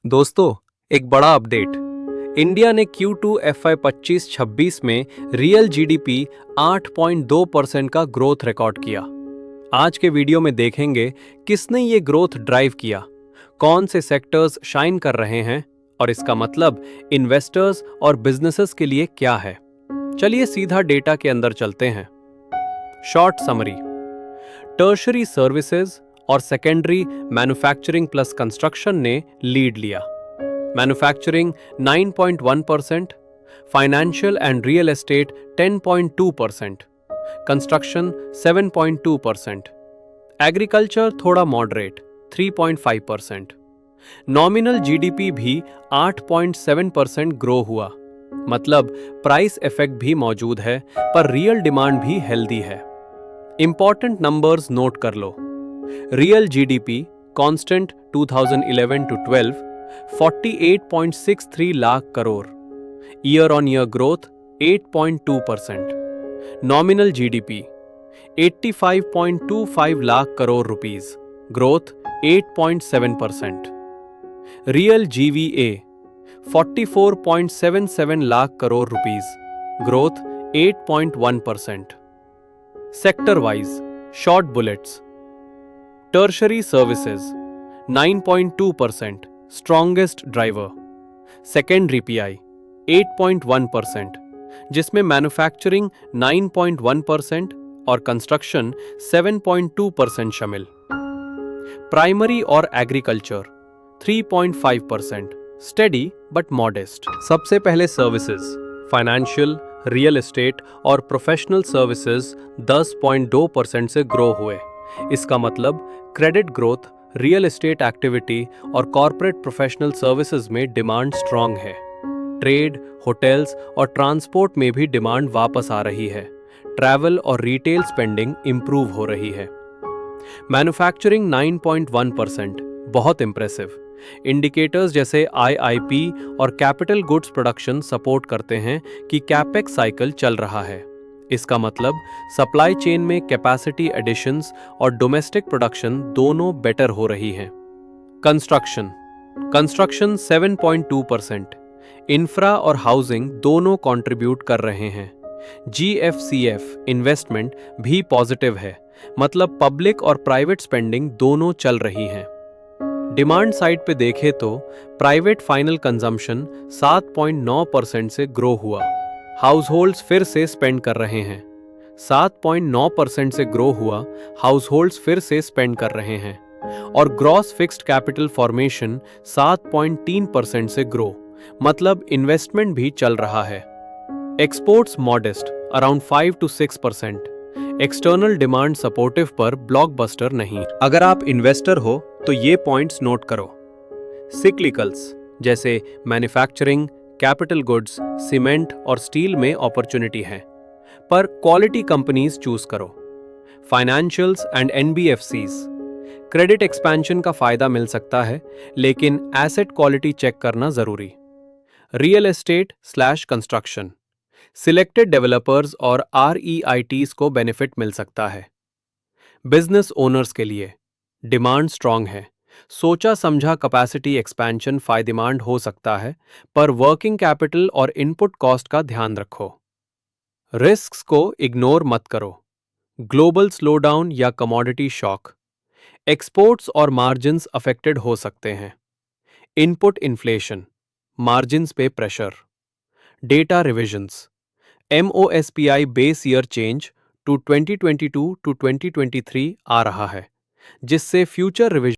दोस्तों, एक बड़ा अपडेट। इंडिया ने Q2 FY 25-26 में रियल जीडीपी 8.2% का ग्रोथ रिकॉर्ड किया। आज के वीडियो में देखेंगे किसने ये ग्रोथ ड्राइव किया, कौन से सेक्टर्स शाइन कर रहे हैं और इसका मतलब इन्वेस्टर्स और बिजनेसेस के लिए क्या है। चलिए सीधा डेटा के अंदर चलते हैं। Short summary. टर्शरी सर्विसेज और सेकेंडरी मैन्युफैक्चरिंग प्लस कंस्ट्रक्शन ने लीड लिया। Manufacturing 9.1%, financial and real estate 10.2%, construction 7.2%, agriculture थोड़ा मॉडरेट 3.5%। नॉमिनल जीडीपी भी 8.7% ग्रो हुआ, मतलब प्राइस इफेक्ट भी मौजूद है पर रियल डिमांड भी हेल्दी है। इंपॉर्टेंट नंबर्स नोट कर लो। Real GDP constant 2011 to 12 48.63 lakh crore, year on year growth 8.2%। Nominal GDP 85.25 lakh crore rupees, growth 8.7%। Real GVA 44.77 lakh crore rupees, growth 8.1%। Sector wise short bullets. Tertiary services 9.2%, strongest driver. Secondary PI 8.1%, जिसमें manufacturing 9.1% और construction 7.2% शामिल। Primary और agriculture 3.5%, steady but modest. सबसे पहले services. Financial, real estate और professional services 10.2% से grow हुए। इसका मतलब credit growth, real estate activity और कॉर्पोरेट प्रोफेशनल सर्विसेज में डिमांड स्ट्रांग है। ट्रेड, होटल्स और ट्रांसपोर्ट में भी डिमांड वापस आ रही है। ट्रैवल और रिटेल स्पेंडिंग इंप्रूव हो रही है। मैन्युफैक्चरिंग 9.1%, बहुत इंप्रेसिव। इंडिकेटर्स जैसे आईआईपी और कैपिटल गुड्स प्रोडक्शन सपोर्ट करते हैं कि कैपेक्स साइकिल चल रहा है। इसका मतलब सप्लाई चेन में कैपेसिटी एडिशंस और डोमेस्टिक प्रोडक्शन दोनों बेटर हो रही हैं। कंस्ट्रक्शन 7.2%, इंफ्रा और हाउसिंग दोनों कंट्रीब्यूट कर रहे हैं। जीएफसीएफ इन्वेस्टमेंट भी पॉजिटिव है, मतलब पब्लिक और प्राइवेट स्पेंडिंग दोनों चल रही हैं। डिमांड साइड पे देखें तो प्राइवेट फाइनल कंजम्पशन 7.9% से ग्रो हुआ। हाउस होल्ड्स फिर से स्पेंड कर रहे हैं। 7.9% से ग्रो हुआ, हाउस होल्ड्स फिर से स्पेंड कर रहे हैं। और ग्रॉस फिक्स्ड कैपिटल फॉर्मेशन 7.3% से ग्रो, मतलब इन्वेस्टमेंट भी चल रहा है। Exports modest around 5 to 6%। External demand supportive पर ब्लॉकबस्टर नहीं। अगर आप इन्वेस्टर हो तो ये पॉइंट्स नोट करो। सिक्लिकल्स जैसे मैन्युफैक्चरिंग, कैपिटल गुड्स, सीमेंट और स्टील में अपॉर्चुनिटी है, पर क्वालिटी कंपनीज चूज करो। Financials and NBFCs, credit expansion का फायदा मिल सकता है, लेकिन एसेट क्वालिटी चेक करना जरूरी। Real estate slash construction, selected developers और आरईआईटीज को बेनिफिट मिल सकता है। बिजनेस ओनर्स के लिए डिमांड स्ट्रांग है। सोचा समझा कैपेसिटी एक्सपेंशन फायदेमंद हो सकता है, पर वर्किंग कैपिटल और इनपुट कॉस्ट का ध्यान रखो। रिस्क्स को इग्नोर मत करो। ग्लोबल स्लोडाउन या कमोडिटी शॉक, एक्सपोर्ट्स और मार्जिन्स अफेक्टेड हो सकते हैं। इनपुट इन्फ्लेशन, मार्जिन्स पे pressure. Data revisions, MOSPI base year change to 2022 to 2023 आ रहा है, जिससे फ्यूचर रिविजन